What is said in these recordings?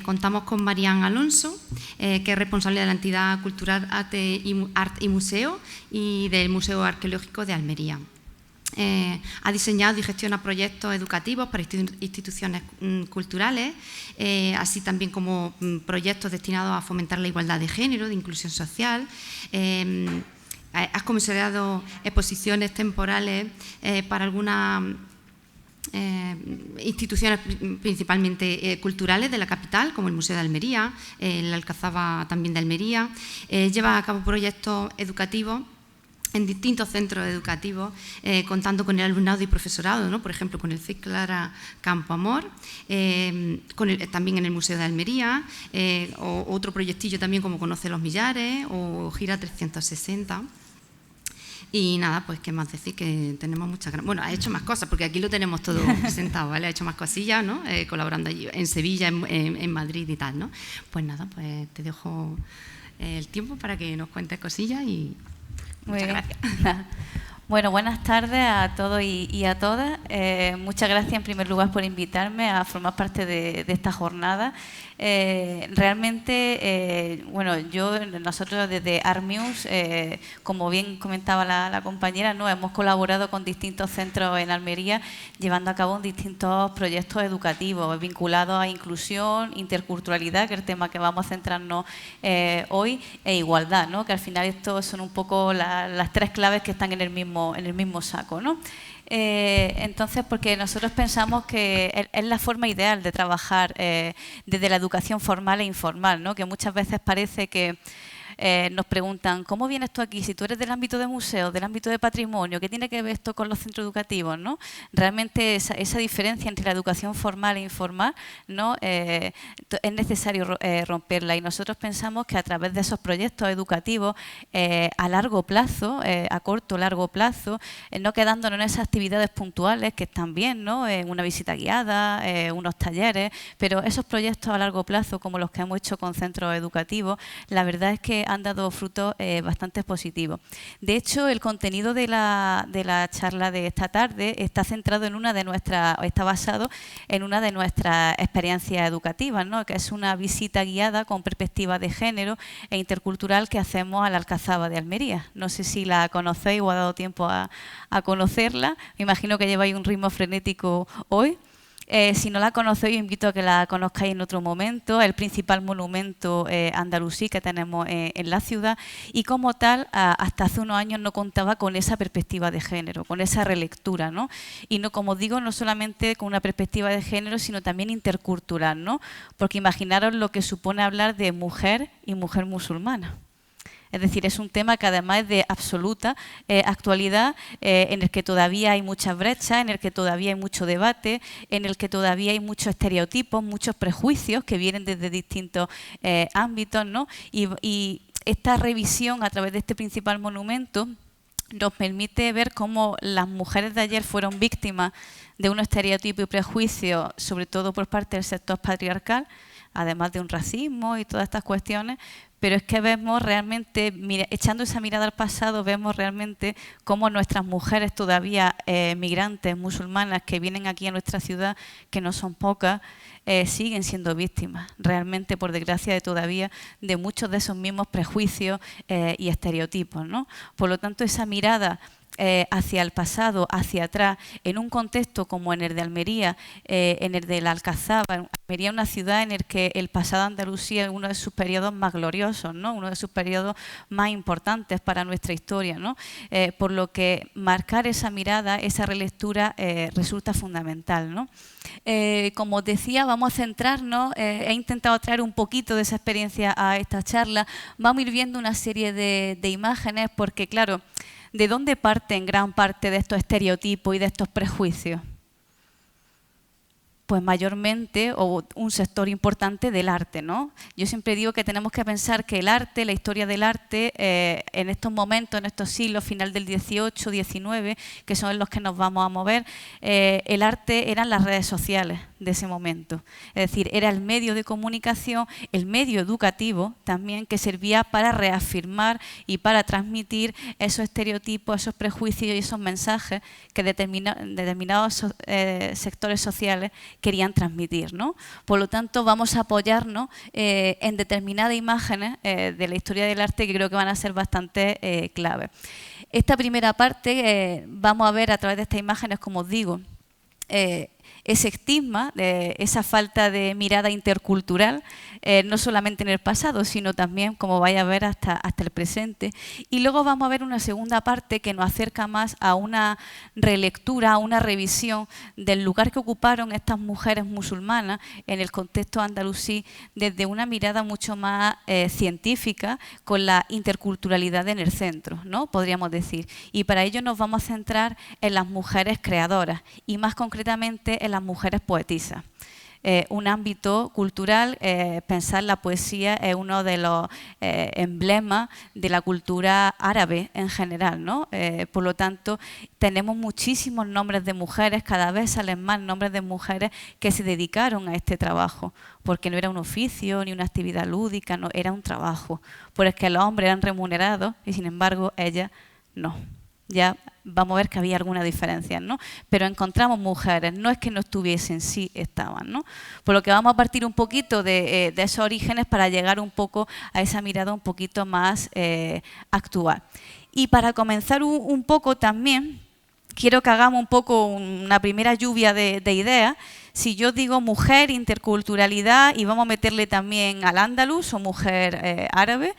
Contamos con Marián Alonso, que es responsable de la entidad cultural Arte y Museo y del Museo Arqueológico de Almería. Ha diseñado y gestiona proyectos educativos para instituciones culturales, así también como proyectos destinados a fomentar la igualdad de género, de inclusión social. Has comisariado exposiciones temporales para algunas instituciones principalmente culturales de la capital, como el Museo de Almería, la Alcazaba también de Almería. Lleva a cabo proyectos educativos en distintos centros educativos, contando con el alumnado y profesorado, ¿no? Por ejemplo, con el CIC Clara Campo Amor, también en el Museo de Almería, o otro proyectillo también como Conoce los Millares o Gira 360. Y nada, pues qué más decir, que tenemos muchas ganas. Bueno, ha hecho más cosas, porque aquí lo tenemos todo presentado, ¿vale? Ha hecho más cosillas, ¿no? Colaborando allí en Sevilla, en Madrid y tal, ¿no? Pues nada, pues te dejo el tiempo para que nos cuentes cosillas y muchas gracias. Bueno, buenas tardes a todos y a todas. Muchas gracias en primer lugar por invitarme a formar parte de esta jornada. Realmente, bueno, nosotros desde Artmuse, como bien comentaba la compañera, ¿no? Hemos colaborado con distintos centros en Almería, llevando a cabo distintos proyectos educativos vinculados a inclusión, interculturalidad, que es el tema que vamos a centrarnos hoy, e igualdad, ¿no? Que al final estos son un poco las tres claves que están en el mismo saco, ¿no? Entonces, porque nosotros pensamos que es la forma ideal de trabajar desde la educación formal e informal, ¿no? Que muchas veces parece que nos preguntan, ¿cómo vienes tú aquí? Si tú eres del ámbito de museos, del ámbito de patrimonio, ¿qué tiene que ver esto con los centros educativos, ¿no? Realmente esa diferencia entre la educación formal e informal, ¿no? Es necesario romperla, y nosotros pensamos que a través de esos proyectos educativos a largo plazo, a corto o largo plazo, no quedándonos en esas actividades puntuales que están bien, ¿no? Una visita guiada, unos talleres, pero esos proyectos a largo plazo, como los que hemos hecho con centros educativos, la verdad es que han dado frutos bastante positivos. De hecho, el contenido de la charla de esta tarde está centrado en está basado en una de nuestras experiencias educativas, ¿no? Que es una visita guiada con perspectiva de género e intercultural que hacemos a la Alcazaba de Almería. No sé si la conocéis o ha dado tiempo a conocerla. Me imagino que lleváis un ritmo frenético hoy. Si no la conocéis, os invito a que la conozcáis en otro momento. El principal monumento andalusí que tenemos en la ciudad, y como tal, hasta hace unos años no contaba con esa perspectiva de género, con esa relectura, ¿no? Y no, como digo, no solamente con una perspectiva de género, sino también intercultural, ¿no? Porque imaginaros lo que supone hablar de mujer y mujer musulmana. Es decir, es un tema que además es de absoluta actualidad, en el que todavía hay muchas brechas, en el que todavía hay mucho debate, en el que todavía hay muchos estereotipos, muchos prejuicios que vienen desde distintos ámbitos, ¿no? Y esta revisión a través de este principal monumento nos permite ver cómo las mujeres de ayer fueron víctimas de un estereotipo y prejuicio, sobre todo por parte del sector patriarcal, además de un racismo y todas estas cuestiones. Pero es que vemos realmente, echando esa mirada al pasado, vemos realmente cómo nuestras mujeres todavía migrantes musulmanas que vienen aquí a nuestra ciudad, que no son pocas, siguen siendo víctimas, realmente, por desgracia, todavía de muchos de esos mismos prejuicios y estereotipos, ¿no? Por lo tanto, esa mirada hacia el pasado, hacia atrás, en un contexto como en el de Almería, en el de la Alcazaba. Almería es una ciudad en la que el pasado de Andalucía es uno de sus periodos más gloriosos, ¿no? Uno de sus periodos más importantes para nuestra historia, ¿no? Por lo que marcar esa mirada, esa relectura resulta fundamental, ¿no? Como os decía, vamos a centrarnos, he intentado traer un poquito de esa experiencia a esta charla. Vamos a ir viendo una serie de imágenes porque, claro, ¿de dónde parten gran parte de estos estereotipos y de estos prejuicios? Pues mayormente, o un sector importante del arte, ¿no? Yo siempre digo que tenemos que pensar que el arte, la historia del arte, en estos momentos, en estos siglos, final del 18, 19, que son en los que nos vamos a mover, el arte eran las redes sociales. de ese momento. Es decir, era el medio de comunicación, el medio educativo también que servía para reafirmar y para transmitir esos estereotipos, esos prejuicios y esos mensajes que determinados sectores sociales querían transmitir, ¿no? Por lo tanto, vamos a apoyarnos en determinadas imágenes de la historia del arte que creo que van a ser bastante clave. Esta primera parte vamos a ver a través de estas imágenes, como os digo, ese estigma, esa falta de mirada intercultural, no solamente en el pasado, sino también, como vais a ver, hasta el presente. Y luego vamos a ver una segunda parte que nos acerca más a una relectura, a una revisión del lugar que ocuparon estas mujeres musulmanas en el contexto andalusí desde una mirada mucho más científica, con la interculturalidad en el centro, ¿no? Podríamos decir. Y para ello nos vamos a centrar en las mujeres creadoras y más concretamente en las mujeres poetisas. Un ámbito cultural, pensar la poesía es uno de los emblemas de la cultura árabe en general, ¿no? Por lo tanto, tenemos muchísimos nombres de mujeres, cada vez salen más nombres de mujeres que se dedicaron a este trabajo, porque no era un oficio ni una actividad lúdica, no, era un trabajo, porque los hombres eran remunerados y sin embargo ellas no. Ya vamos a ver que había alguna diferencia, ¿no? Pero encontramos mujeres, no es que no estuviesen, sí estaban, ¿no? Por lo que vamos a partir un poquito de esos orígenes para llegar un poco a esa mirada un poquito más actual. Y para comenzar un poco también, quiero que hagamos un poco una primera lluvia de ideas. Si yo digo mujer, interculturalidad, y vamos a meterle también al andaluz o mujer árabe,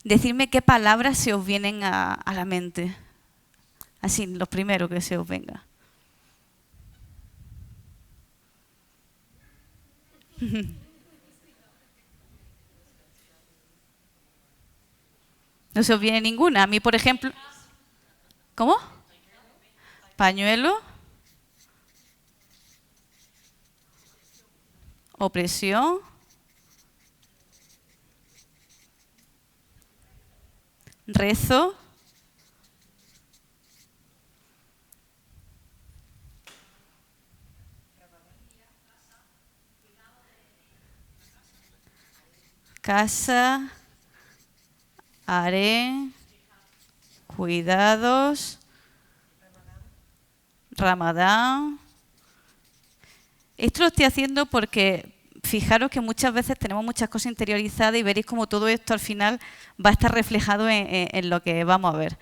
decidme qué palabras se os vienen a la mente. Así, lo primero que se os venga. No se os viene ninguna. A mí, por ejemplo... ¿Cómo? Pañuelo. Opresión. Rezo. Casa, harén, cuidados, Ramadán. Esto lo estoy haciendo porque fijaros que muchas veces tenemos muchas cosas interiorizadas y veréis cómo todo esto al final va a estar reflejado en lo que vamos a ver.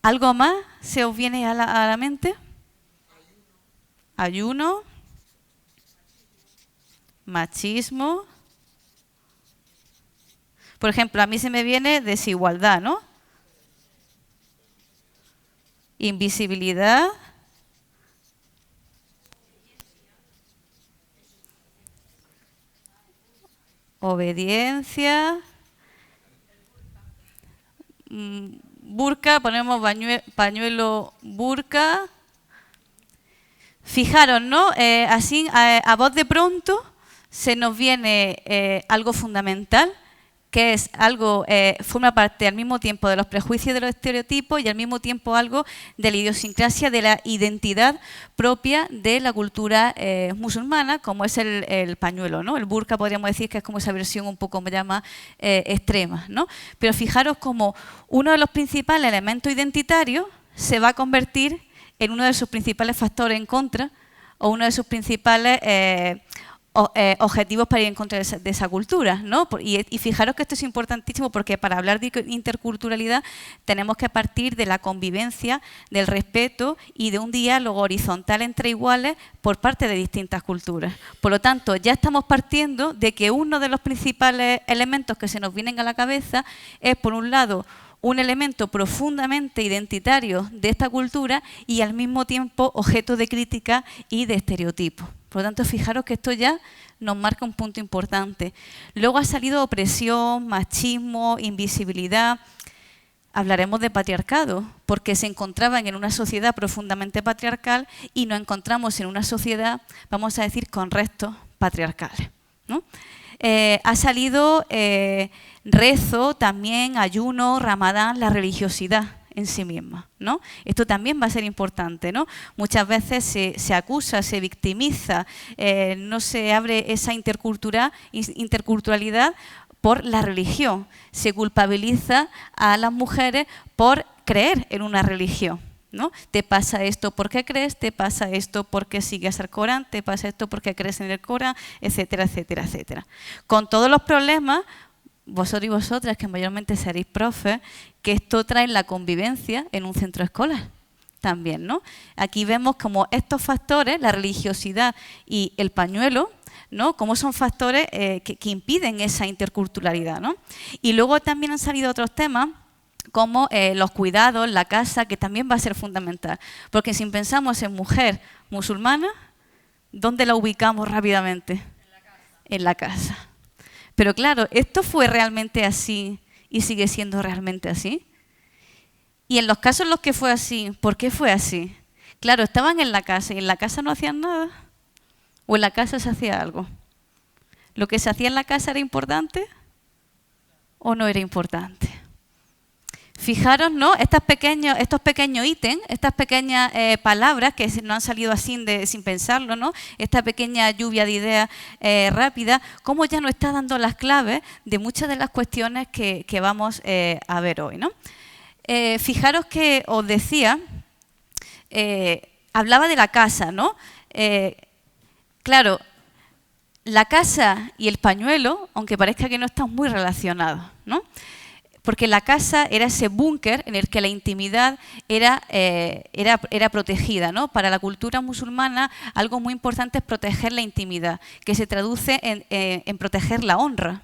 ¿Algo más se os viene a la mente? Ayuno. Machismo. Por ejemplo, a mí se me viene desigualdad, ¿no? Invisibilidad. Obediencia. Burka, ponemos pañuelo burka. Fijaros, ¿no? Así, a voz de pronto, se nos viene algo fundamental, que es algo, forma parte al mismo tiempo de los prejuicios, de los estereotipos y al mismo tiempo algo de la idiosincrasia, de la identidad propia de la cultura musulmana, como es el pañuelo, ¿no? El burka podríamos decir que es como esa versión un poco ya más extrema, ¿no? Pero fijaros como uno de los principales elementos identitarios se va a convertir en uno de sus principales factores en contra o uno de sus principales objetivos para ir en contra de esa cultura, ¿no? Y fijaros que esto es importantísimo porque para hablar de interculturalidad tenemos que partir de la convivencia, del respeto y de un diálogo horizontal entre iguales por parte de distintas culturas. Por lo tanto, ya estamos partiendo de que uno de los principales elementos que se nos vienen a la cabeza es, por un lado, un elemento profundamente identitario de esta cultura y al mismo tiempo objeto de crítica y de estereotipo. Por lo tanto, fijaros que esto ya nos marca un punto importante. Luego ha salido opresión, machismo, invisibilidad. Hablaremos de patriarcado, porque se encontraban en una sociedad profundamente patriarcal y nos encontramos en una sociedad, vamos a decir, con restos patriarcales, ¿no? Ha salido rezo, también ayuno, Ramadán, la religiosidad en sí misma, ¿no? Esto también va a ser importante, ¿no? Muchas veces se acusa, se victimiza, no se abre esa interculturalidad por la religión. Se culpabiliza a las mujeres por creer en una religión, ¿no? Te pasa esto porque crees, te pasa esto porque sigues el Corán, te pasa esto porque crees en el Corán, etcétera, etcétera, etcétera. Con todos los problemas, vosotros y vosotras, que mayormente seréis profes, que esto trae la convivencia en un centro escolar también, ¿no? Aquí vemos como estos factores, la religiosidad y el pañuelo, ¿no? Como son factores que impiden esa interculturalidad, ¿no? Y luego también han salido otros temas como los cuidados, la casa, que también va a ser fundamental. Porque si pensamos en mujer musulmana, ¿dónde la ubicamos rápidamente? En la casa. Pero claro, ¿esto fue realmente así y sigue siendo realmente así? Y en los casos en los que fue así, ¿por qué fue así? Claro, estaban en la casa y en la casa no hacían nada. ¿O en la casa se hacía algo? ¿Lo que se hacía en la casa era importante o no era importante? Fijaros, ¿no? Estos pequeños ítems, estas pequeñas palabras que no han salido así sin pensarlo, ¿no? Esta pequeña lluvia de ideas rápida, cómo ya nos está dando las claves de muchas de las cuestiones que vamos a ver hoy, ¿no? Fijaros que os decía, hablaba de la casa, ¿no? Claro, la casa y el pañuelo, aunque parezca que no están muy relacionados, ¿no? Porque la casa era ese búnker en el que la intimidad era protegida, ¿no? Para la cultura musulmana algo muy importante es proteger la intimidad, que se traduce en proteger la honra.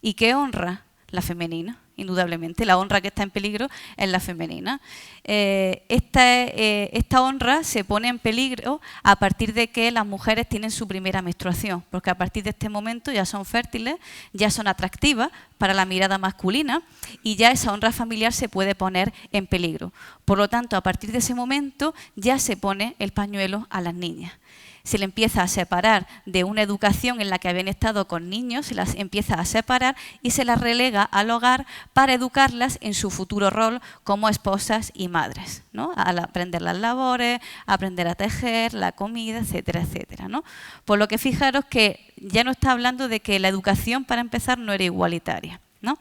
¿Y qué honra? La femenina, indudablemente. La honra que está en peligro es la femenina. Esta honra se pone en peligro a partir de que las mujeres tienen su primera menstruación, porque a partir de este momento ya son fértiles, ya son atractivas para la mirada masculina y ya esa honra familiar se puede poner en peligro. Por lo tanto, a partir de ese momento ya se pone el pañuelo a las niñas. Se le empieza a separar de una educación en la que habían estado con niños, se las empieza a separar y se las relega al hogar para educarlas en su futuro rol como esposas y madres, ¿no? Al aprender las labores, aprender a tejer, la comida, etcétera, etcétera, ¿no? Por lo que fijaros que ya no está hablando de que la educación, para empezar, no era igualitaria, ¿no?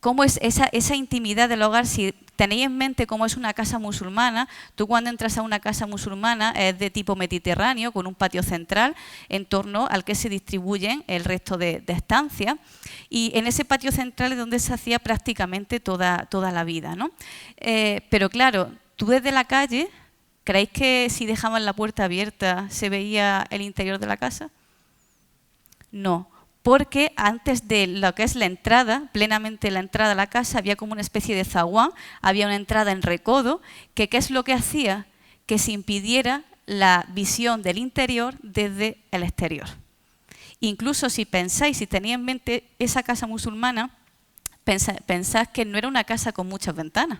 ¿Cómo es esa intimidad del hogar? Si tenéis en mente cómo es una casa musulmana, tú cuando entras a una casa musulmana es de tipo mediterráneo, con un patio central en torno al que se distribuyen el resto de estancias. Y en ese patio central es donde se hacía prácticamente toda la vida, ¿no? Pero claro, tú desde la calle, ¿creéis que si dejaban la puerta abierta se veía el interior de la casa? No. Porque antes de lo que es la entrada, plenamente la entrada a la casa, había como una especie de zaguán, había una entrada en recodo, que ¿qué es lo que hacía? Que se impidiera la visión del interior desde el exterior. Incluso si pensáis, si tenéis en mente esa casa musulmana, pensad que no era una casa con muchas ventanas.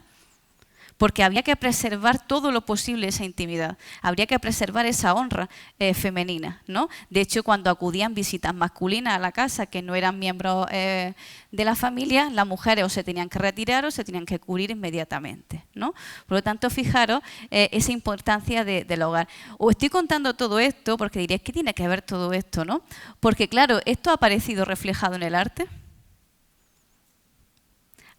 Porque había que preservar todo lo posible esa intimidad, habría que preservar esa honra femenina, ¿no? De hecho, cuando acudían visitas masculinas a la casa que no eran miembros de la familia, las mujeres o se tenían que retirar o se tenían que cubrir inmediatamente, ¿no? Por lo tanto, fijaros esa importancia del hogar. Os estoy contando todo esto porque diréis, ¿qué tiene que ver todo esto, no? Porque claro, esto ha aparecido reflejado en el arte.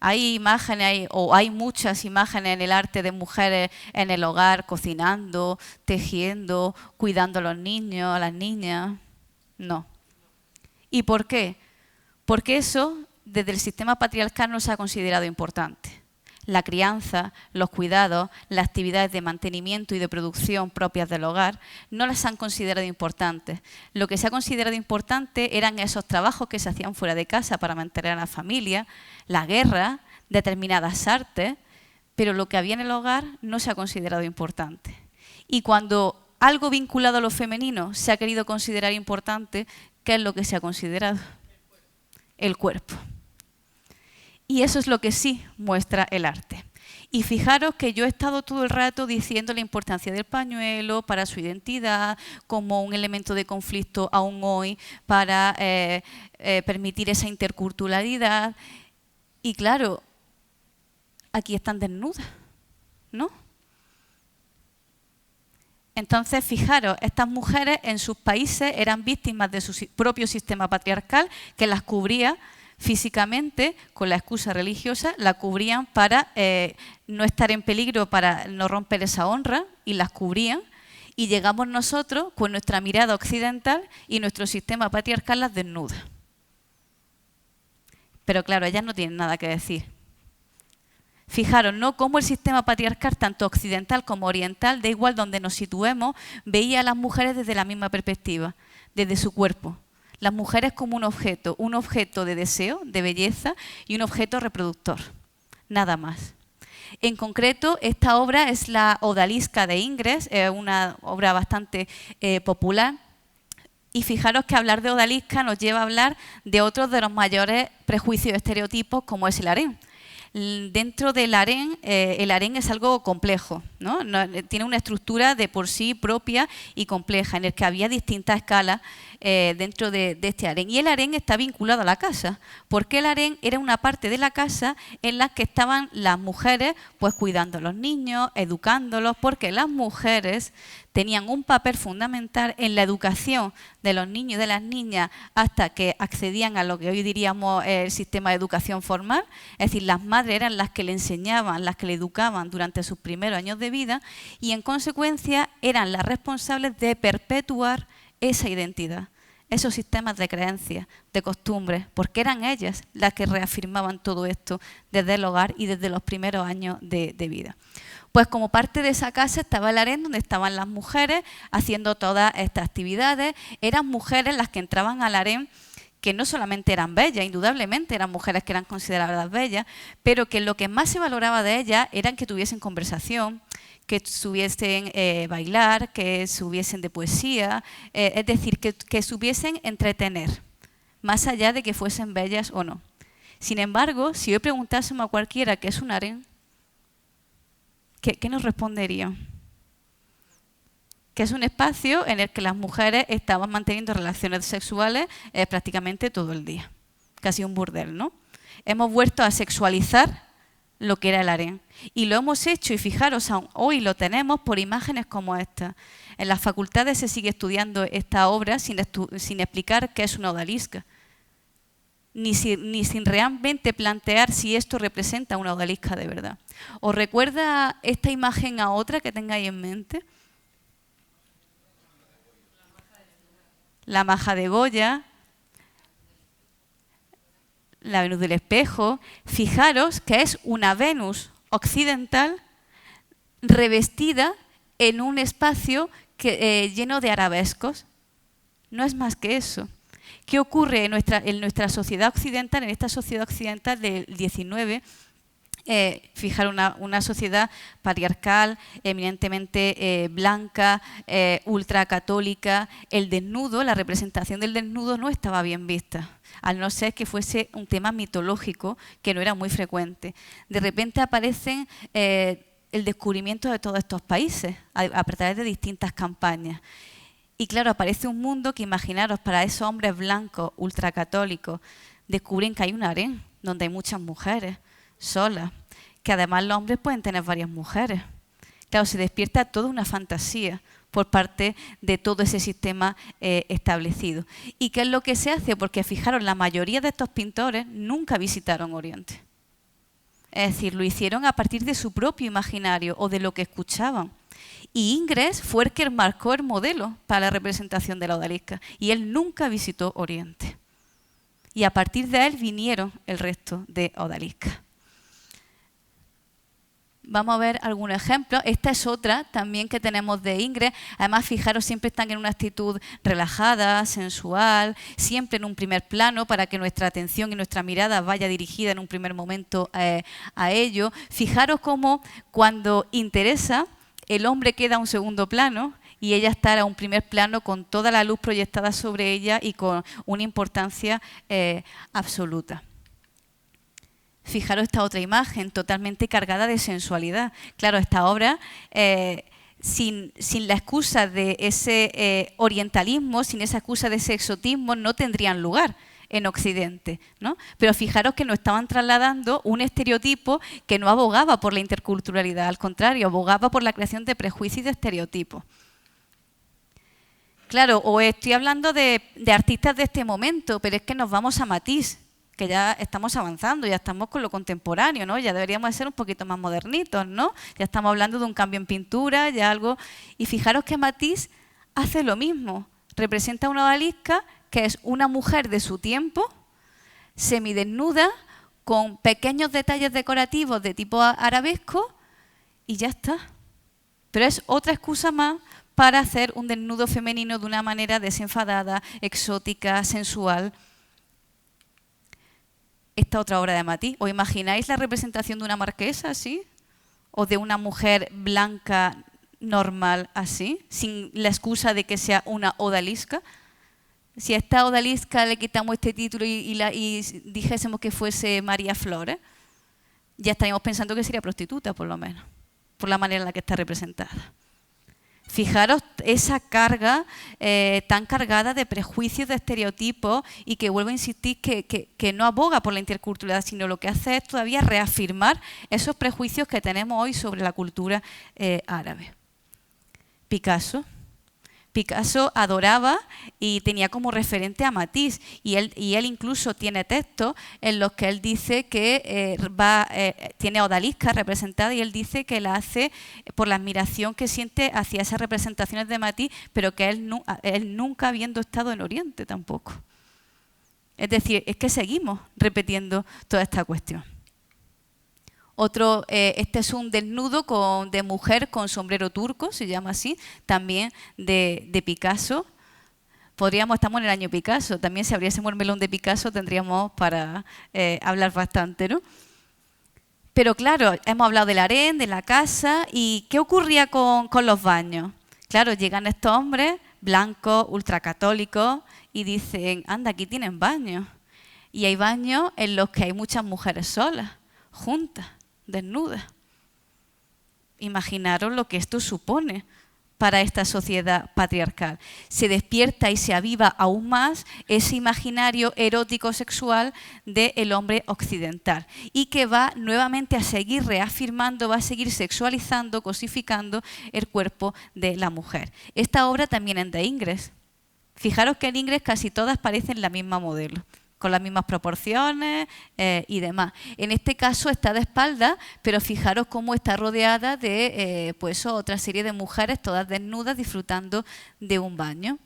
Hay imágenes, o hay muchas imágenes en el arte de mujeres en el hogar, cocinando, tejiendo, cuidando a los niños, a las niñas. No. ¿Y por qué? Porque eso, desde el sistema patriarcal, no se ha considerado importante. La crianza, los cuidados, las actividades de mantenimiento y de producción propias del hogar, no las han considerado importantes. Lo que se ha considerado importante eran esos trabajos que se hacían fuera de casa para mantener a la familia, la guerra, determinadas artes, pero lo que había en el hogar no se ha considerado importante. Y cuando algo vinculado a lo femenino se ha querido considerar importante, ¿qué es lo que se ha considerado? El cuerpo. Y eso es lo que sí muestra el arte. Y fijaros que yo he estado todo el rato diciendo la importancia del pañuelo para su identidad, como un elemento de conflicto aún hoy, para permitir esa interculturalidad. Y claro, aquí están desnudas, ¿no? Entonces, fijaros, estas mujeres en sus países eran víctimas de su propio sistema patriarcal que las cubría físicamente con la excusa religiosa, la cubrían para no estar en peligro, para no romper esa honra, y las cubrían. Y llegamos nosotros con nuestra mirada occidental y nuestro sistema patriarcal las desnuda. Pero claro, ellas no tienen nada que decir. Fijaros, ¿no?, cómo el sistema patriarcal, tanto occidental como oriental, da igual donde nos situemos, veía a las mujeres desde la misma perspectiva, desde su cuerpo. Las mujeres como un objeto de deseo, de belleza y un objeto reproductor. Nada más. En concreto, esta obra es la Odalisca de Ingres, una obra bastante popular. Y fijaros que hablar de odalisca nos lleva a hablar de otros de los mayores prejuicios y estereotipos, como es el harén. Dentro del harén, el harén es algo complejo, ¿no? Tiene una estructura de por sí propia y compleja, en el que había distintas escalas dentro de este harén. Y el harén está vinculado a la casa, porque el harén era una parte de la casa en la que estaban las mujeres pues cuidando a los niños, educándolos, porque las mujeres tenían un papel fundamental en la educación de los niños y de las niñas hasta que accedían a lo que hoy diríamos el sistema de educación formal. Es decir, las madres eran las que le enseñaban, las que le educaban durante sus primeros años de vida, y en consecuencia eran las responsables de perpetuar esa identidad, esos sistemas de creencias, de costumbres, porque eran ellas las que reafirmaban todo esto desde el hogar y desde los primeros años de vida. Pues como parte de esa casa estaba el harén, donde estaban las mujeres haciendo todas estas actividades. Eran mujeres las que entraban al harén, que no solamente eran bellas, indudablemente eran mujeres que eran consideradas bellas, pero que lo que más se valoraba de ellas era que tuviesen conversación, que supiesen bailar, que supiesen de poesía, es decir, que supiesen entretener, más allá de que fuesen bellas o no. Sin embargo, si hoy preguntásemos a cualquiera qué es un harén, ¿qué nos respondería? Que es un espacio en el que las mujeres estaban manteniendo relaciones sexuales prácticamente todo el día. Casi un burdel, ¿no? Hemos vuelto a sexualizar lo que era el harén. Y lo hemos hecho, y fijaros, aún hoy lo tenemos por imágenes como esta. En las facultades se sigue estudiando esta obra sin explicar qué es una odalisca. Ni sin realmente plantear si esto representa una odalisca de verdad. ¿Os recuerda esta imagen a otra que tengáis en mente? La maja de Goya, la Venus del espejo. Fijaros que es una Venus occidental revestida en un espacio lleno de arabescos. No es más que eso. ¿Qué ocurre en nuestra sociedad occidental, en esta sociedad occidental del 19? Fijar una sociedad patriarcal, eminentemente blanca, ultracatólica. El desnudo, la representación del desnudo no estaba bien vista, al no ser que fuese un tema mitológico que no era muy frecuente. De repente aparecen el descubrimiento de todos estos países a través de distintas campañas. Y claro, aparece un mundo que, imaginaros, para esos hombres blancos, ultracatólicos, descubren que hay un harén donde hay muchas mujeres solas, que además los hombres pueden tener varias mujeres. Claro, se despierta toda una fantasía por parte de todo ese sistema establecido. ¿Y qué es lo que se hace? Porque fijaros, la mayoría de estos pintores nunca visitaron Oriente. Es decir, lo hicieron a partir de su propio imaginario o de lo que escuchaban. Y Ingres fue el que marcó el modelo para la representación de la odalisca. Y él nunca visitó Oriente. Y a partir de él vinieron el resto de odaliscas. Vamos a ver algún ejemplo. Esta es otra también que tenemos de Ingres. Además, fijaros, siempre están en una actitud relajada, sensual, siempre en un primer plano para que nuestra atención y nuestra mirada vaya dirigida en un primer momento a ello. Fijaros cómo cuando interesa, el hombre queda a un segundo plano y ella está a un primer plano con toda la luz proyectada sobre ella y con una importancia absoluta. Fijaros esta otra imagen totalmente cargada de sensualidad. Claro, esta obra, sin la excusa de ese orientalismo, sin esa excusa de ese exotismo, no tendrían lugar en Occidente, ¿no? Pero fijaros que nos estaban trasladando un estereotipo que no abogaba por la interculturalidad, al contrario, abogaba por la creación de prejuicios y de estereotipos. Claro, o estoy hablando de artistas de este momento, pero es que nos vamos a Matisse, que ya estamos avanzando, ya estamos con lo contemporáneo, ¿no? Ya deberíamos ser un poquito más modernitos, ¿no? Ya estamos hablando de un cambio en pintura, ya algo... Y fijaros que Matisse hace lo mismo. Representa una odalisca que es una mujer de su tiempo, semidesnuda, con pequeños detalles decorativos de tipo arabesco y ya está. Pero es otra excusa más para hacer un desnudo femenino de una manera desenfadada, exótica, sensual. Esta otra obra de Matisse. ¿Os imagináis la representación de una marquesa así? ¿O de una mujer blanca normal así? Sin la excusa de que sea una odalisca. Si a esta odalisca le quitamos este título y dijésemos que fuese María Flores, ya estaríamos pensando que sería prostituta, por lo menos, por la manera en la que está representada. Fijaros esa carga tan cargada de prejuicios, de estereotipos y que vuelvo a insistir que no aboga por la interculturalidad, sino lo que hace es todavía reafirmar esos prejuicios que tenemos hoy sobre la cultura árabe. Picasso adoraba y tenía como referente a Matisse y él incluso tiene textos en los que él dice que tiene odaliscas representadas y él dice que la hace por la admiración que siente hacia esas representaciones de Matisse, pero que él nunca habiendo estado en Oriente tampoco. Es decir, es que seguimos repitiendo toda esta cuestión. Otro, este es un desnudo de mujer con sombrero turco, se llama así, también de Picasso. Estamos en el año Picasso, también si abriésemos el melón de Picasso tendríamos para hablar bastante, ¿no? Pero claro, hemos hablado del harén, de la casa, ¿y qué ocurría con los baños? Claro, llegan estos hombres blancos, ultracatólicos, y dicen, anda, aquí tienen baños. Y hay baños en los que hay muchas mujeres solas, juntas, desnudas. Imaginaros lo que esto supone para esta sociedad patriarcal. Se despierta y se aviva aún más ese imaginario erótico sexual del hombre occidental y que va nuevamente a seguir reafirmando, va a seguir sexualizando, cosificando el cuerpo de la mujer. Esta obra también es de Ingres. Fijaros que en Ingres casi todas parecen la misma modelo, con las mismas proporciones y demás. En este caso está de espaldas, pero fijaros cómo está rodeada de pues otra serie de mujeres, todas desnudas, disfrutando de un baño.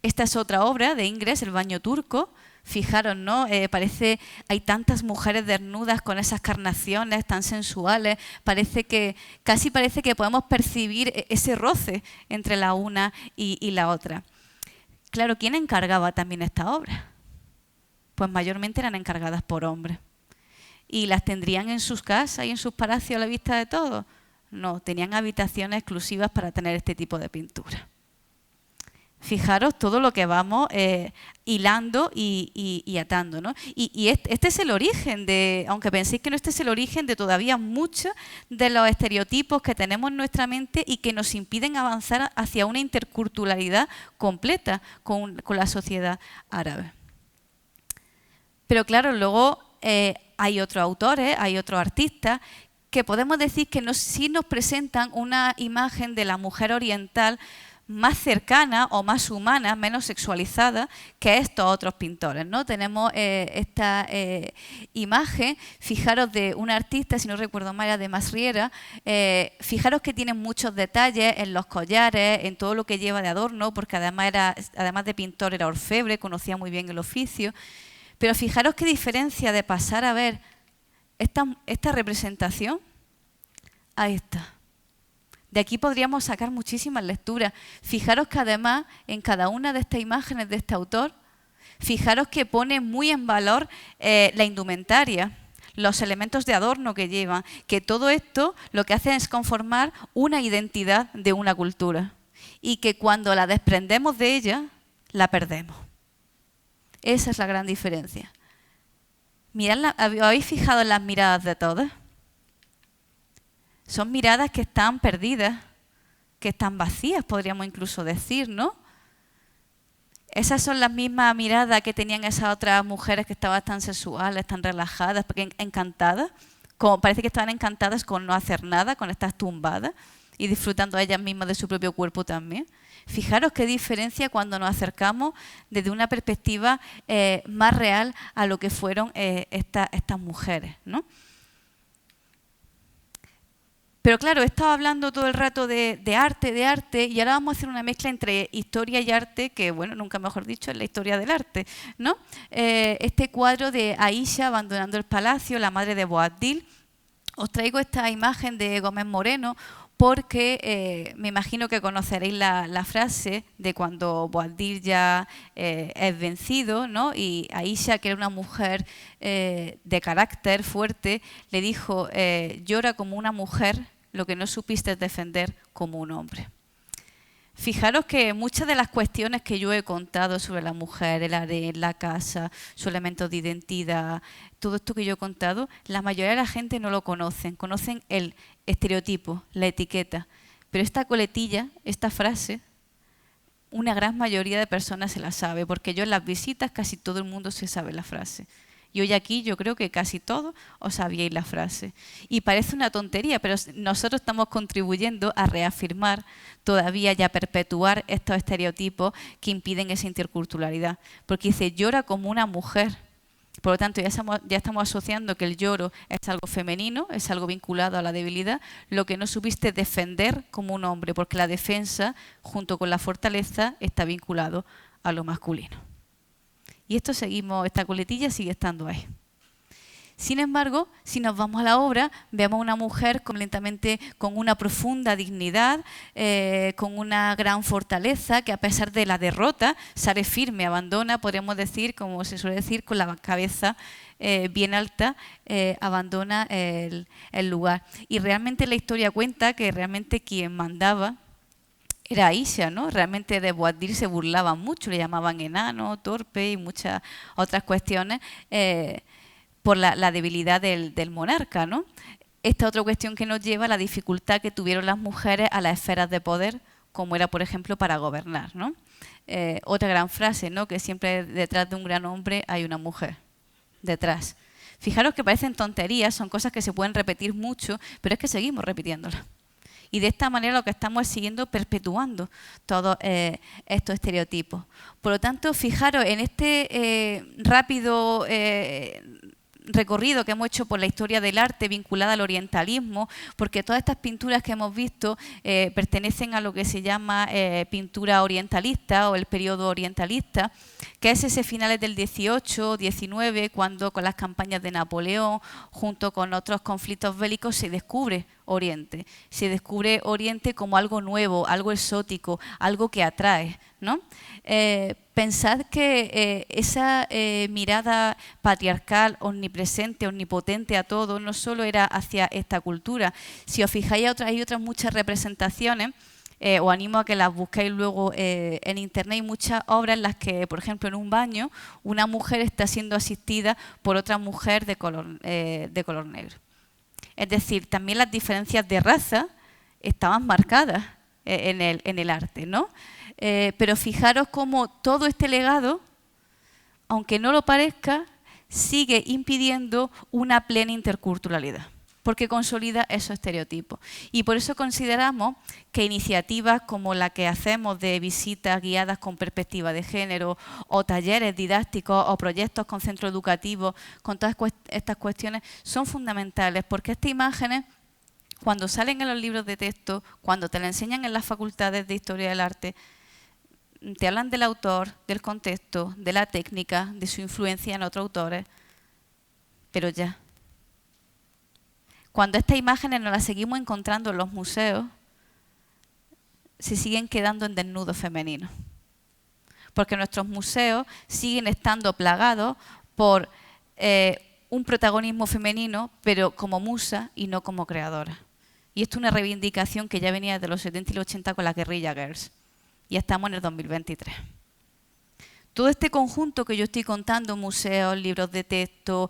Esta es otra obra de Ingres, El baño turco. Fijaros, ¿no? Hay tantas mujeres desnudas con esas carnaciones tan sensuales, casi parece que podemos percibir ese roce entre la una y la otra. Claro, ¿quién encargaba también esta obra? Pues mayormente eran encargadas por hombres. ¿Y las tendrían en sus casas y en sus palacios a la vista de todos? No, tenían habitaciones exclusivas para tener este tipo de pintura. Fijaros todo lo que vamos hilando y atando, ¿no? Y este es el origen aunque penséis que no, este es el origen de todavía muchos de los estereotipos que tenemos en nuestra mente y que nos impiden avanzar hacia una interculturalidad completa con la sociedad árabe. Pero claro, luego hay otros autores, hay otros artistas que podemos decir que sí nos presentan una imagen de la mujer oriental más cercana o más humana, menos sexualizada que estos otros pintores, ¿no? Tenemos esta imagen, fijaros, de un artista, si no recuerdo mal, era de Masriera. Fijaros que tiene muchos detalles en los collares, en todo lo que lleva de adorno, porque además de pintor era orfebre, conocía muy bien el oficio. Pero fijaros qué diferencia de pasar a ver esta representación a esta. De aquí podríamos sacar muchísimas lecturas. Fijaros que además en cada una de estas imágenes de este autor, fijaros que pone muy en valor la indumentaria, los elementos de adorno que llevan, que todo esto lo que hace es conformar una identidad de una cultura y que cuando la desprendemos de ella, la perdemos. Esa es la gran diferencia. Mirad, ¿habéis fijado en las miradas de todas? Son miradas que están perdidas, que están vacías, podríamos incluso decir, ¿no? Esas son las mismas miradas que tenían esas otras mujeres que estaban tan sexuales, tan relajadas, encantadas, como parece que estaban encantadas con no hacer nada, con estar tumbadas y disfrutando ellas mismas de su propio cuerpo también. Fijaros qué diferencia cuando nos acercamos desde una perspectiva más real a lo que fueron estas mujeres, ¿no? Pero claro, he estado hablando todo el rato de arte, y ahora vamos a hacer una mezcla entre historia y arte, que, bueno, nunca mejor dicho, es la historia del arte, ¿no? Este cuadro de Aisha abandonando el palacio, la madre de Boabdil. Os traigo esta imagen de Gómez Moreno porque me imagino que conoceréis la frase de cuando Boabdil ya es vencido, ¿no? Y Aisha, que era una mujer de carácter fuerte, le dijo: llora como una mujer lo que no supiste defender como un hombre. Fijaros que muchas de las cuestiones que yo he contado sobre la mujer, el harén, la casa, sus elementos de identidad, todo esto que yo he contado, la mayoría de la gente no lo conocen. Conocen el estereotipo, la etiqueta. Pero esta coletilla, esta frase, una gran mayoría de personas se la sabe, porque yo en las visitas casi todo el mundo se sabe la frase. Y hoy aquí yo creo que casi todos os sabíais la frase. Y parece una tontería, pero nosotros estamos contribuyendo a reafirmar todavía y a perpetuar estos estereotipos que impiden esa interculturalidad. Porque dice, llora como una mujer. Por lo tanto, ya estamos asociando que el lloro es algo femenino, es algo vinculado a la debilidad, lo que no supiste defender como un hombre, porque la defensa, junto con la fortaleza, está vinculado a lo masculino. Y esta coletilla sigue estando ahí. Sin embargo, si nos vamos a la obra, vemos a una mujer completamente con una profunda dignidad, con una gran fortaleza, que a pesar de la derrota sale firme, abandona, podríamos decir, como se suele decir, con la cabeza bien alta, abandona el lugar. Y realmente la historia cuenta que realmente quien mandaba era Aisha, ¿no? Realmente de Boabdil se burlaban mucho, le llamaban enano, torpe y muchas otras cuestiones por la debilidad del monarca, ¿no? Esta otra cuestión que nos lleva a la dificultad que tuvieron las mujeres a las esferas de poder, como era, por ejemplo, para gobernar, ¿no? Otra gran frase, ¿no? Que siempre detrás de un gran hombre hay una mujer, detrás. Fijaros que parecen tonterías, son cosas que se pueden repetir mucho, pero es que seguimos repitiéndolas. Y de esta manera lo que estamos es siguiendo perpetuando todos estos estereotipos. Por lo tanto, fijaros en este rápido recorrido que hemos hecho por la historia del arte vinculada al orientalismo, porque todas estas pinturas que hemos visto pertenecen a lo que se llama pintura orientalista o el periodo orientalista, que es ese finales del 18, 19, cuando con las campañas de Napoleón, junto con otros conflictos bélicos, se descubre Oriente. Se descubre Oriente como algo nuevo, algo exótico, algo que atrae, ¿no? Pensad que esa mirada patriarcal, omnipresente, omnipotente a todo, no solo era hacia esta cultura. Si os fijáis, hay otras muchas representaciones. Os animo a que las busquéis luego en internet. Hay muchas obras en las que, por ejemplo, en un baño, una mujer está siendo asistida por otra mujer de color negro. Es decir, también las diferencias de raza estaban marcadas en el arte, ¿no? Pero fijaros cómo todo este legado, aunque no lo parezca, sigue impidiendo una plena interculturalidad, porque consolida esos estereotipos. Y por eso consideramos que iniciativas como la que hacemos de visitas guiadas con perspectiva de género, o talleres didácticos, o proyectos con centros educativos, con todas estas cuestiones, son fundamentales, porque estas imágenes, cuando salen en los libros de texto, cuando te las enseñan en las facultades de Historia del Arte, te hablan del autor, del contexto, de la técnica, de su influencia en otros autores, pero ya. Cuando estas imágenes nos las seguimos encontrando en los museos, se siguen quedando en desnudo femenino. Porque nuestros museos siguen estando plagados por un protagonismo femenino, pero como musa y no como creadora. Y esto es una reivindicación que ya venía desde los 70 y los 80 con las Guerrilla Girls. Y estamos en el 2023. Todo este conjunto que yo estoy contando, museos, libros de texto,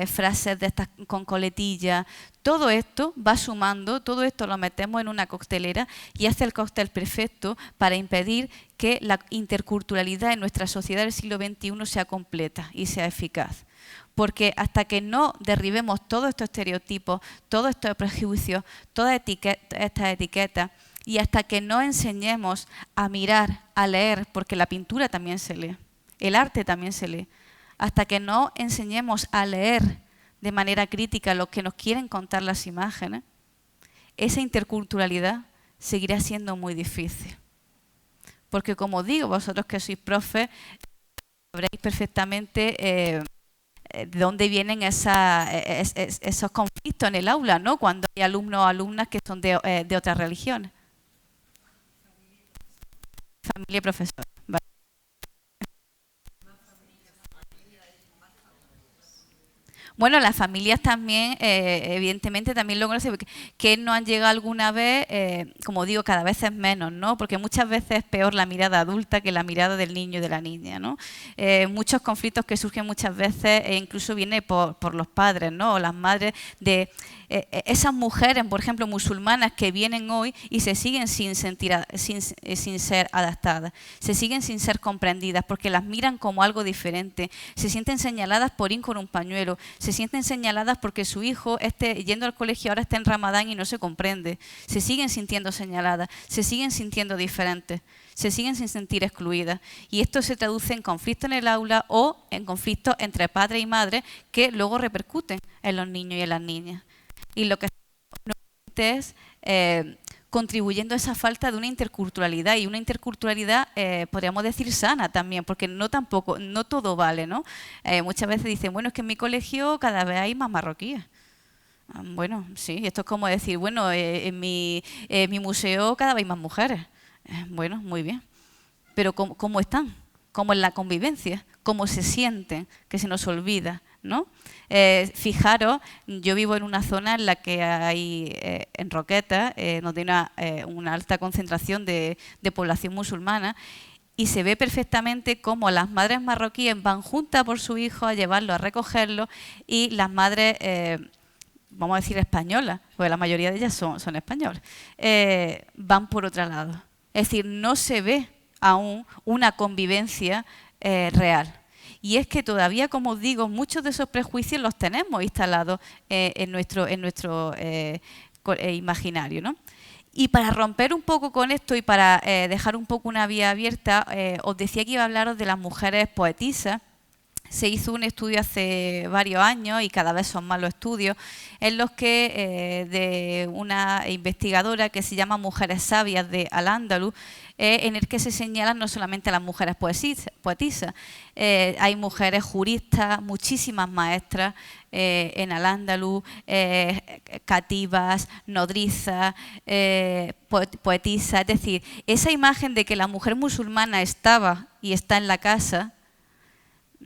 frases de estas con coletilla, todo esto va sumando, todo esto lo metemos en una coctelera y hace el cóctel perfecto para impedir que la interculturalidad en nuestra sociedad del siglo XXI sea completa y sea eficaz. Porque hasta que no derribemos todos estos estereotipos, todos estos prejuicios, todas estas etiquetas, y hasta que no enseñemos a mirar, a leer, porque la pintura también se lee, el arte también se lee, hasta que no enseñemos a leer de manera crítica lo que nos quieren contar las imágenes, esa interculturalidad seguirá siendo muy difícil. Porque como digo, vosotros que sois profes, sabréis perfectamente de dónde vienen esos conflictos en el aula, ¿no? Cuando hay alumnos o alumnas que son de otras religiones. Familia y profesor. Vale. Bueno, las familias también, evidentemente, también lo conocen, que no han llegado alguna vez, como digo, cada vez es menos, ¿no? Porque muchas veces es peor la mirada adulta que la mirada del niño y de la niña, ¿no? Muchos conflictos que surgen muchas veces incluso vienen por los padres, ¿no? O las madres de esas mujeres, por ejemplo, musulmanas que vienen hoy y se siguen sin ser adaptadas, se siguen sin ser comprendidas porque las miran como algo diferente, se sienten señaladas por ir con un pañuelo, se sienten señaladas porque su hijo esté yendo al colegio, ahora está en Ramadán y no se comprende, se siguen sintiendo señaladas, se siguen sintiendo diferentes, se siguen sin sentir excluidas y esto se traduce en conflictos en el aula o en conflictos entre padre y madre que luego repercuten en los niños y en las niñas. Y lo que es contribuyendo a esa falta de una interculturalidad y una interculturalidad, podríamos decir, sana también, porque no todo vale, ¿no? Muchas veces dicen, bueno, es que en mi colegio cada vez hay más marroquíes. Bueno, sí, esto es como decir, bueno, en mi museo cada vez hay más mujeres. Bueno, muy bien. Pero ¿cómo están? ¿Cómo es la convivencia? ¿Cómo se sienten? Que se nos olvida, ¿no? Fijaros, yo vivo en una zona en la que hay, en Roquetas, donde hay una alta concentración de población musulmana y se ve perfectamente cómo las madres marroquíes van juntas por su hijo a llevarlo, a recogerlo y las madres, vamos a decir españolas, porque la mayoría de ellas son españolas, van por otro lado. Es decir, no se ve aún una convivencia real. Y es que todavía, como os digo, muchos de esos prejuicios los tenemos instalados en nuestro imaginario, ¿no? Y para romper un poco con esto y para dejar un poco una vía abierta, os decía que iba a hablaros de las mujeres poetisas. Se hizo un estudio hace varios años y cada vez son más los estudios en los que de una investigadora que se llama Mujeres Sabias de Al-Ándalus, en el que se señalan no solamente a las mujeres poetisas, hay mujeres juristas, muchísimas maestras en Al-Ándalus, cativas, nodrizas, poetisas. Es decir, esa imagen de que la mujer musulmana estaba y está en la casa,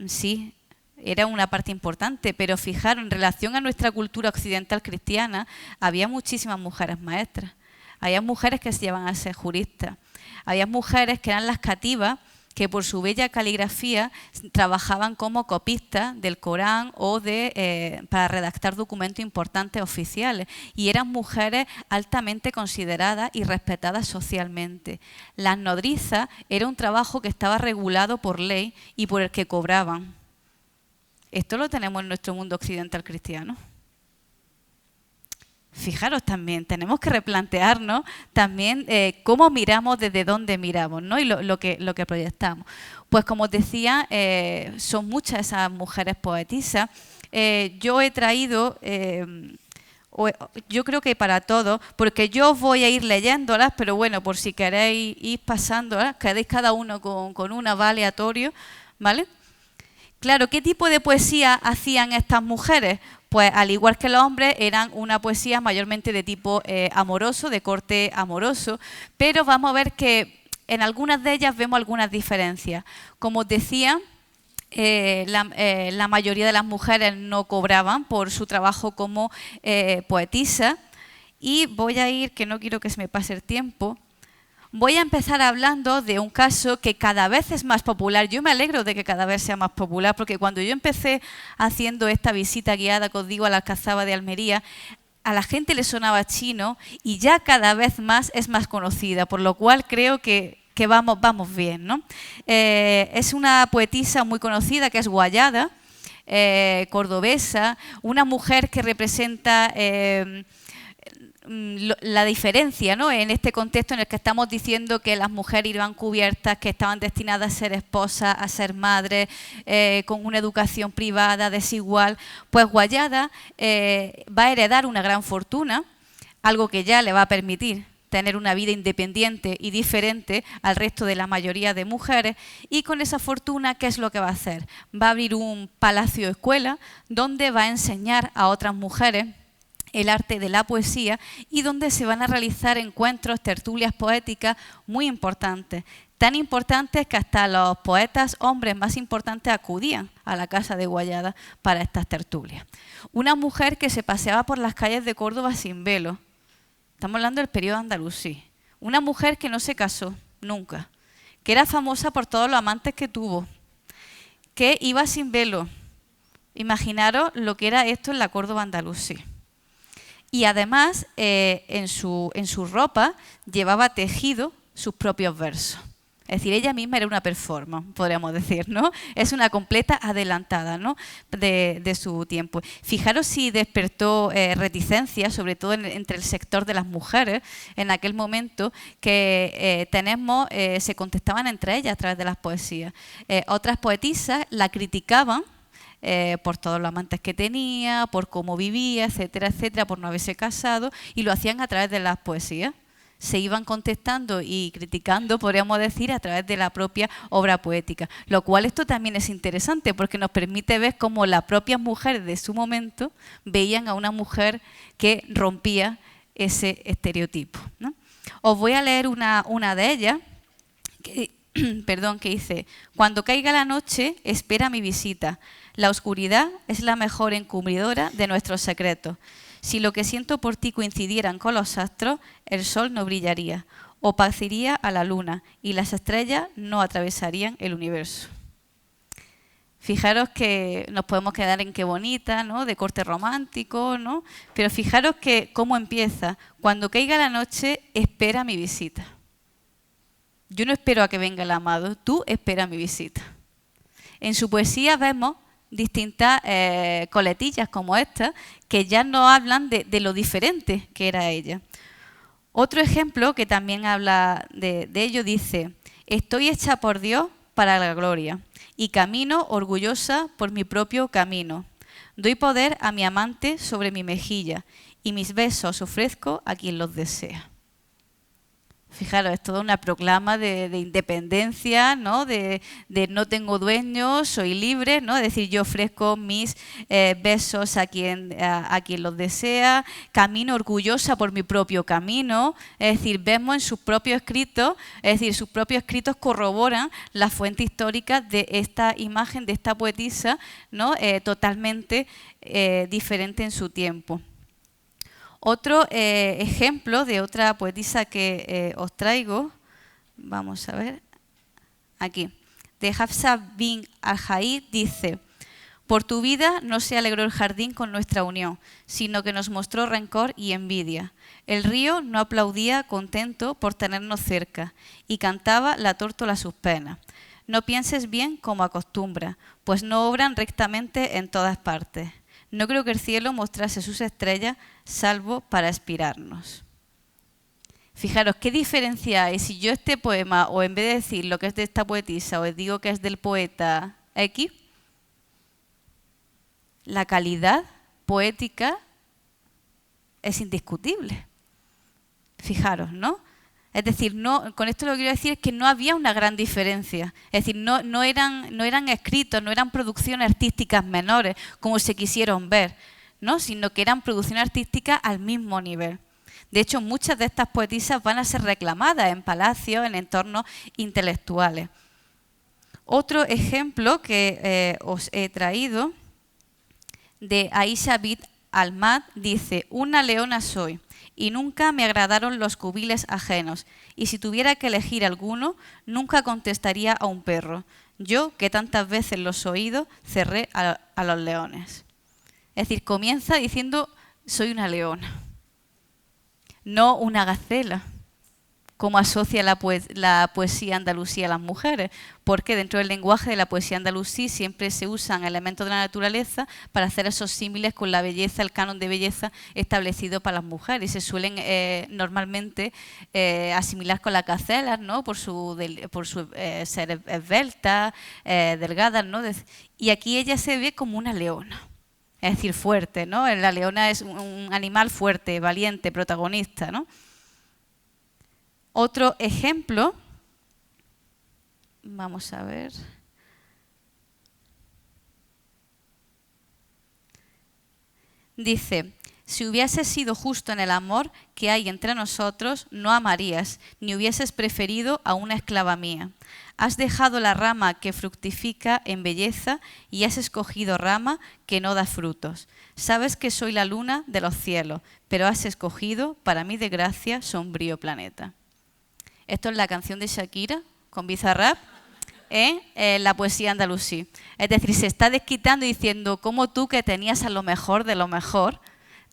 sí, era una parte importante, pero fijaros, en relación a nuestra cultura occidental cristiana, había muchísimas mujeres maestras, había mujeres que se llevaban a ser juristas, había mujeres que eran las cativas, que por su bella caligrafía trabajaban como copistas del Corán o para redactar documentos importantes oficiales, y eran mujeres altamente consideradas y respetadas socialmente. Las nodrizas era un trabajo que estaba regulado por ley y por el que cobraban. Esto lo tenemos en nuestro mundo occidental cristiano. Fijaros también, tenemos que replantearnos también cómo miramos, desde dónde miramos, ¿no? Y lo que proyectamos. Pues como os decía, son muchas esas mujeres poetisas. Yo he traído, yo creo que para todos, porque yo os voy a ir leyéndolas, pero bueno, por si queréis ir pasándolas, quedéis cada uno con una, va aleatorio, ¿vale? Claro, ¿qué tipo de poesía hacían estas mujeres? Pues al igual que los hombres, eran una poesía mayormente de tipo amoroso, de corte amoroso, pero vamos a ver que en algunas de ellas vemos algunas diferencias. Como os decía, la mayoría de las mujeres no cobraban por su trabajo como poetisa, y voy a ir, que no quiero que se me pase el tiempo, Voy a empezar hablando de un caso que cada vez es más popular. Yo me alegro de que cada vez sea más popular, porque cuando yo empecé haciendo esta visita guiada, que os digo, a la Alcazaba de Almería, a la gente le sonaba chino y ya cada vez más es más conocida, por lo cual creo que vamos bien, ¿no? Es una poetisa muy conocida que es Guallada, cordobesa, una mujer que representa la diferencia, ¿no? En este contexto en el que estamos diciendo que las mujeres iban cubiertas, que estaban destinadas a ser esposas, a ser madres, con una educación privada desigual, pues Guallada va a heredar una gran fortuna, algo que ya le va a permitir tener una vida independiente y diferente al resto de la mayoría de mujeres, y con esa fortuna, ¿qué es lo que va a hacer? Va a abrir un palacio escuela donde va a enseñar a otras mujeres el arte de la poesía y donde se van a realizar encuentros, tertulias poéticas muy importantes. Tan importantes que hasta los poetas hombres más importantes acudían a la casa de Guallada para estas tertulias. Una mujer que se paseaba por las calles de Córdoba sin velo. Estamos hablando del periodo andalusí. Una mujer que no se casó nunca, que era famosa por todos los amantes que tuvo, que iba sin velo. Imaginaros lo que era esto en la Córdoba andalusí. Y además, en su ropa llevaba tejido sus propios versos. Es decir, ella misma era una performance, podríamos decir, ¿no? Es una completa adelantada, ¿no? de su tiempo. Fijaros si despertó reticencia, sobre todo entre el sector de las mujeres, en aquel momento que se contestaban entre ellas a través de las poesías. Otras poetisas la criticaban, por todos los amantes que tenía, por cómo vivía, etcétera, etcétera, por no haberse casado, y lo hacían a través de las poesías. Se iban contestando y criticando, podríamos decir, a través de la propia obra poética. Lo cual esto también es interesante porque nos permite ver cómo las propias mujeres de su momento veían a una mujer que rompía ese estereotipo, ¿no? Os voy a leer una de ellas, que dice: cuando caiga la noche, espera mi visita. La oscuridad es la mejor encubridora de nuestros secretos. Si lo que siento por ti coincidieran con los astros, el sol no brillaría, opaciría a la luna y las estrellas no atravesarían el universo. Fijaros que nos podemos quedar en qué bonita, ¿no? De corte romántico, ¿no? Pero fijaros que cómo empieza. Cuando caiga la noche, espera mi visita. Yo no espero a que venga el amado, tú espera mi visita. En su poesía vemos distintas coletillas como esta, que ya nos hablan de lo diferente que era ella. Otro ejemplo que también habla de ello dice: estoy hecha por Dios para la gloria y camino orgullosa por mi propio camino. Doy poder a mi amante sobre mi mejilla y mis besos ofrezco a quien los desea. Fijaros, es toda una proclama de independencia, ¿no? De no tengo dueño, soy libre, ¿no? Es decir, yo ofrezco mis besos a quien los desea, camino orgullosa por mi propio camino. Es decir, vemos en sus propios escritos, es decir, sus propios escritos corroboran la fuente histórica de esta imagen, de esta poetisa, ¿no? Totalmente diferente en su tiempo. Otro ejemplo de otra poetisa que os traigo, vamos a ver, aquí, de Hafsa bin al-Haid, dice: por tu vida no se alegró el jardín con nuestra unión, sino que nos mostró rencor y envidia. El río no aplaudía contento por tenernos cerca y cantaba la tórtola sus penas. No pienses bien como acostumbra, pues no obran rectamente en todas partes. No creo que el cielo mostrase sus estrellas, salvo para inspirarnos. Fijaros, ¿qué diferencia hay si yo este poema, o en vez de decir lo que es de esta poetisa, os digo que es del poeta X? La calidad poética es indiscutible. Fijaros, ¿no? Es decir, no, con esto lo que quiero decir es que no había una gran diferencia. Es decir, no eran escritos, no eran producciones artísticas menores, como se quisieron ver, ¿no? Sino que eran producciones artísticas al mismo nivel. De hecho, muchas de estas poetisas van a ser reclamadas en palacios, en entornos intelectuales. Otro ejemplo que os he traído, de Aisha bint al-Mad, dice: una leona soy y nunca me agradaron los cubiles ajenos, y si tuviera que elegir alguno, nunca contestaría a un perro. Yo, que tantas veces los he oído, cerré a los leones. Es decir, comienza diciendo, soy una leona, no una gacela, como asocia la poesía andalusí a las mujeres, porque dentro del lenguaje de la poesía andalusí siempre se usan elementos de la naturaleza para hacer esos símiles con la belleza, el canon de belleza establecido para las mujeres. Y se suelen normalmente asimilar con las gacelas, ¿no? por su ser esbeltas, delgadas, ¿no? Y aquí ella se ve como una leona. Es decir, fuerte, ¿no? La leona es un animal fuerte, valiente, protagonista, ¿no? Otro ejemplo, vamos a ver. Dice, si hubieses sido justo en el amor que hay entre nosotros, no amarías, ni hubieses preferido a una esclava mía. Has dejado la rama que fructifica en belleza y has escogido rama que no da frutos. Sabes que soy la luna de los cielos, pero has escogido, para mi desgracia, sombrío planeta. Esto es la canción de Shakira con Bizarrap en la poesía andalusí. Es decir, se está desquitando y diciendo, como tú que tenías a lo mejor de lo mejor,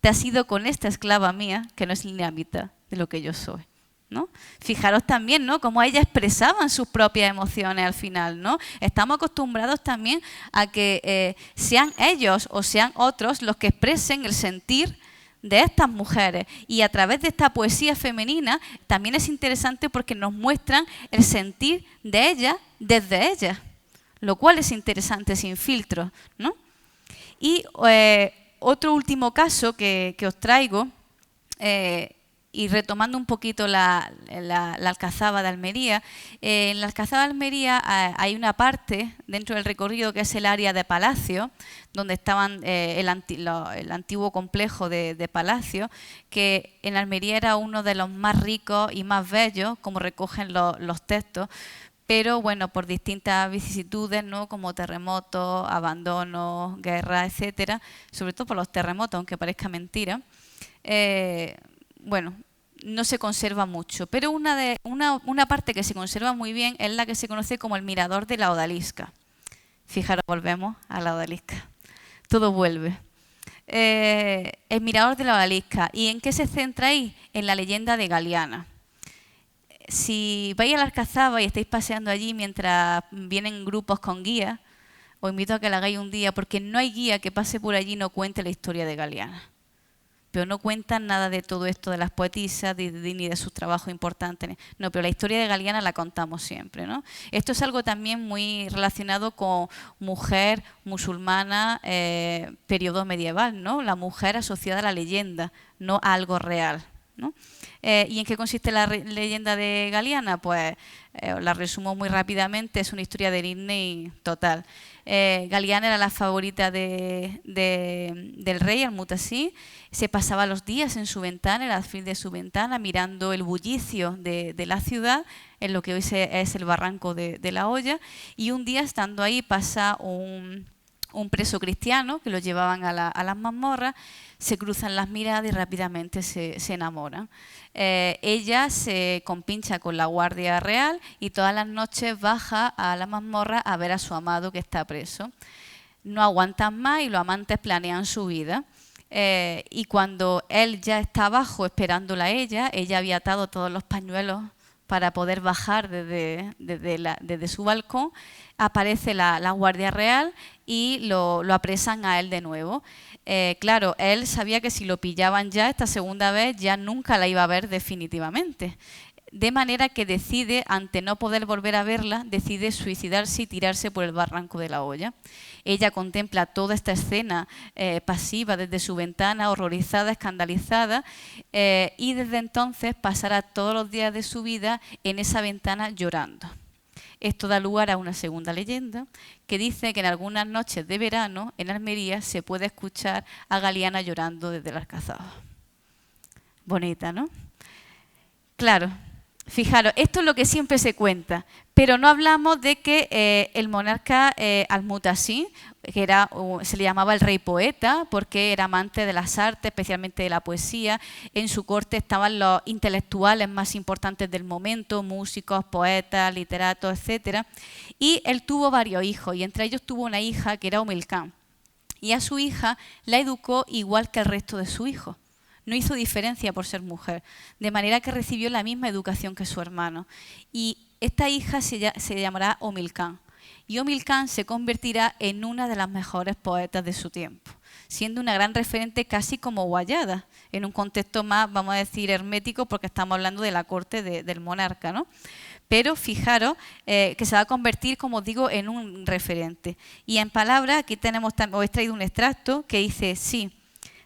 te has ido con esta esclava mía que no es ni la mitad de lo que yo soy, ¿no? Fijaros también, ¿no? Cómo ellas expresaban sus propias emociones al final, ¿no? Estamos acostumbrados también a que sean ellos o sean otros los que expresen el sentir de estas mujeres, y a través de esta poesía femenina también es interesante porque nos muestran el sentir de ellas desde ellas, lo cual es interesante sin filtros, ¿no? Y otro último caso que os traigo, y retomando un poquito la Alcazaba de Almería, en la Alcazaba de Almería hay una parte dentro del recorrido que es el área de palacio, donde estaban el antiguo complejo de palacio, que en Almería era uno de los más ricos y más bellos, como recogen los textos, pero bueno, por distintas vicisitudes, ¿no? Como terremotos, abandonos, guerras, etcétera, sobre todo por los terremotos, aunque parezca mentira, bueno, no se conserva mucho, pero una parte que se conserva muy bien es la que se conoce como el mirador de la Odalisca. Fijaros, volvemos a la Odalisca. Todo vuelve. El mirador de la Odalisca. ¿Y en qué se centra ahí? En la leyenda de Galiana. Si vais a la Alcazaba y estáis paseando allí mientras vienen grupos con guías, os invito a que la hagáis un día, porque no hay guía que pase por allí y no cuente la historia de Galiana. Pero no cuentan nada de todo esto de las poetisas ni de sus trabajos importantes. No, pero la historia de Galiana la contamos siempre, ¿no? Esto es algo también muy relacionado con mujer musulmana, periodo medieval, ¿no? La mujer asociada a la leyenda, no a algo real, ¿no? ¿Y en qué consiste la leyenda de Galiana? Pues la resumo muy rápidamente, es una historia de Disney total. Galiana era la favorita del rey, Al-Mutasí. Se pasaba los días en su ventana, en el alfil de su ventana, mirando el bullicio de la ciudad, en lo que hoy es el barranco de la Hoya. Y un día, estando ahí, pasa un preso cristiano que lo llevaban a las mazmorras, se cruzan las miradas y rápidamente se enamoran. Ella se compincha con la guardia real y todas las noches baja a la mazmorra a ver a su amado que está preso. No aguantan más y los amantes planean su vida. Y cuando él ya está abajo esperándola a ella había atado todos los pañuelos para poder bajar desde su balcón, aparece la Guardia Real y lo apresan a él de nuevo. Claro, él sabía que si lo pillaban ya esta segunda vez, ya nunca la iba a ver definitivamente. De manera que decide, ante no poder volver a verla, decide suicidarse y tirarse por el barranco de la Hoya. Ella contempla toda esta escena pasiva desde su ventana, horrorizada, escandalizada, y desde entonces pasará todos los días de su vida en esa ventana llorando. Esto da lugar a una segunda leyenda que dice que en algunas noches de verano en Almería se puede escuchar a Galiana llorando desde la Alcazaba. Bonita, ¿no? Claro, Fijaros, esto es lo que siempre se cuenta, pero no hablamos de que el monarca Al-Mutasí, que se le llamaba el rey poeta porque era amante de las artes, especialmente de la poesía. En su corte estaban los intelectuales más importantes del momento, músicos, poetas, literatos, etc. Y él tuvo varios hijos, y entre ellos tuvo una hija que era Umilcán. Y a su hija la educó igual que el resto de sus hijos. No hizo diferencia por ser mujer, de manera que recibió la misma educación que su hermano. Y esta hija se llamará Umilcán. Y Umilcán se convertirá en una de las mejores poetas de su tiempo, siendo una gran referente casi como Wayada, en un contexto más, vamos a decir, hermético, porque estamos hablando de la corte del monarca, ¿no? Pero fijaros que se va a convertir, como os digo, en un referente. Y en palabras, aquí os he traído un extracto que dice, sí,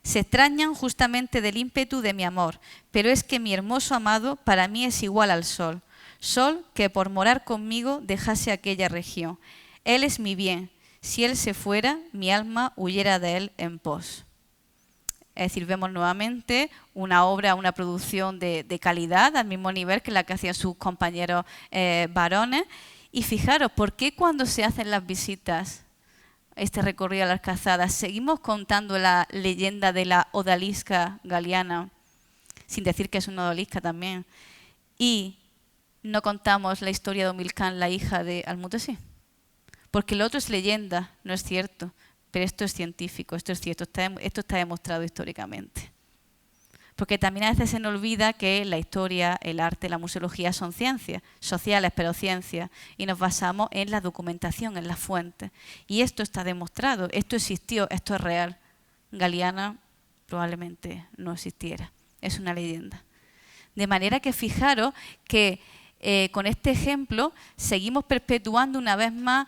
se extrañan justamente del ímpetu de mi amor, pero es que mi hermoso amado para mí es igual al sol. Sol que por morar conmigo dejase aquella región. Él es mi bien. Si él se fuera, mi alma huyera de él en pos. Es decir, vemos nuevamente una obra, una producción de calidad, al mismo nivel que la que hacían sus compañeros varones. Y fijaros, ¿por qué cuando se hacen las visitas, este recorrido a las cazadas, seguimos contando la leyenda de la odalisca galiana, sin decir que es una odalisca también, y no contamos la historia de Umilcán, la hija de Al-Mutasí? Porque lo otro es leyenda, no es cierto, pero esto es científico, esto es cierto, esto está demostrado históricamente. Porque también a veces se nos olvida que la historia, el arte, la museología son ciencias sociales, pero ciencias, y nos basamos en la documentación, en las fuentes. Y esto está demostrado, esto existió, esto es real. Galiana probablemente no existiera, es una leyenda. De manera que fijaros que con este ejemplo seguimos perpetuando una vez más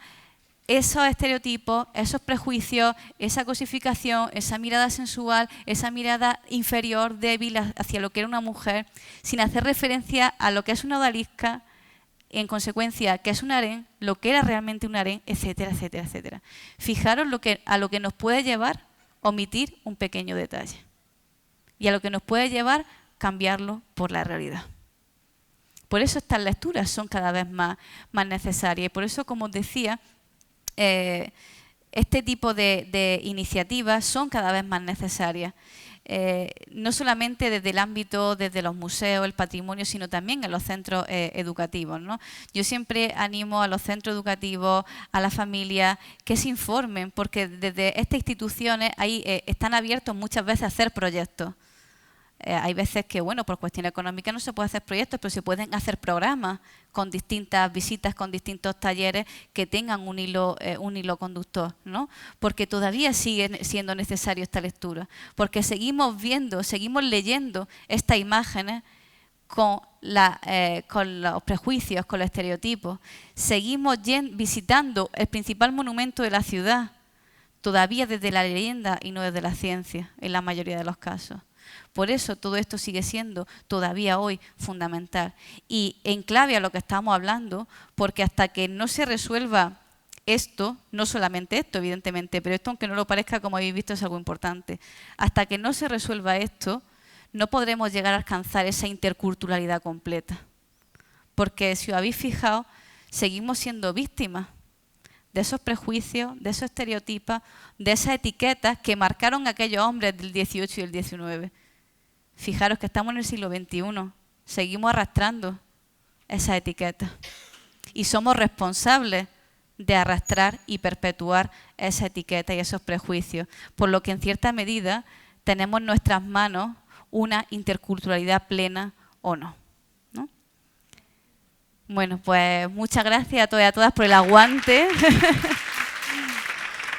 esos estereotipos, esos prejuicios, esa cosificación, esa mirada sensual, esa mirada inferior, débil hacia lo que era una mujer, sin hacer referencia a lo que es una odalisca, en consecuencia, que es un harén, lo que era realmente un harén, etcétera, etcétera, etcétera. Fijaros a lo que nos puede llevar omitir un pequeño detalle y a lo que nos puede llevar cambiarlo por la realidad. Por eso estas lecturas son cada vez más necesarias y por eso, como os decía, este tipo de iniciativas son cada vez más necesarias, no solamente desde el ámbito, desde los museos, el patrimonio, sino también en los centros educativos, ¿no? Yo siempre animo a los centros educativos, a las familias, que se informen, porque desde estas instituciones están abiertos muchas veces a hacer proyectos. Hay veces que, bueno, por cuestión económica no se puede hacer proyectos, pero se pueden hacer programas con distintas visitas, con distintos talleres que tengan un hilo conductor, ¿no? Porque todavía sigue siendo necesario esta lectura, porque seguimos viendo, seguimos leyendo estas imágenes con los prejuicios, con los estereotipos. Seguimos visitando el principal monumento de la ciudad, todavía desde la leyenda y no desde la ciencia, en la mayoría de los casos. Por eso todo esto sigue siendo todavía hoy fundamental. Y en clave a lo que estamos hablando, porque hasta que no se resuelva esto, no solamente esto, evidentemente, pero esto, aunque no lo parezca, como habéis visto, es algo importante. Hasta que no se resuelva esto, no podremos llegar a alcanzar esa interculturalidad completa. Porque si os habéis fijado, seguimos siendo víctimas de esos prejuicios, de esos estereotipos, de esas etiquetas que marcaron a aquellos hombres del 18 y el 19. Fijaros que estamos en el siglo XXI, seguimos arrastrando esas etiquetas y somos responsables de arrastrar y perpetuar esa etiqueta y esos prejuicios, por lo que en cierta medida tenemos en nuestras manos una interculturalidad plena o no. Bueno, pues muchas gracias a todos y a todas por el aguante.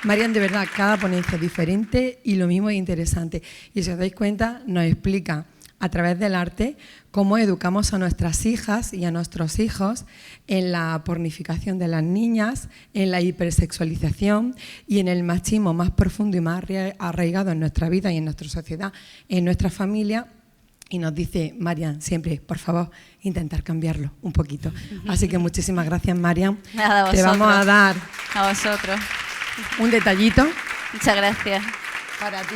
Marian, de verdad, cada ponencia es diferente y lo mismo es interesante. Y si os dais cuenta, nos explica a través del arte cómo educamos a nuestras hijas y a nuestros hijos en la pornificación de las niñas, en la hipersexualización y en el machismo más profundo y más arraigado en nuestra vida y en nuestra sociedad, en nuestra familia. Y nos dice Marian siempre, por favor, intentar cambiarlo un poquito. Así que muchísimas gracias, Marian. Nada, a vosotros. Te vamos a dar a vosotros un detallito. Muchas gracias. Para ti.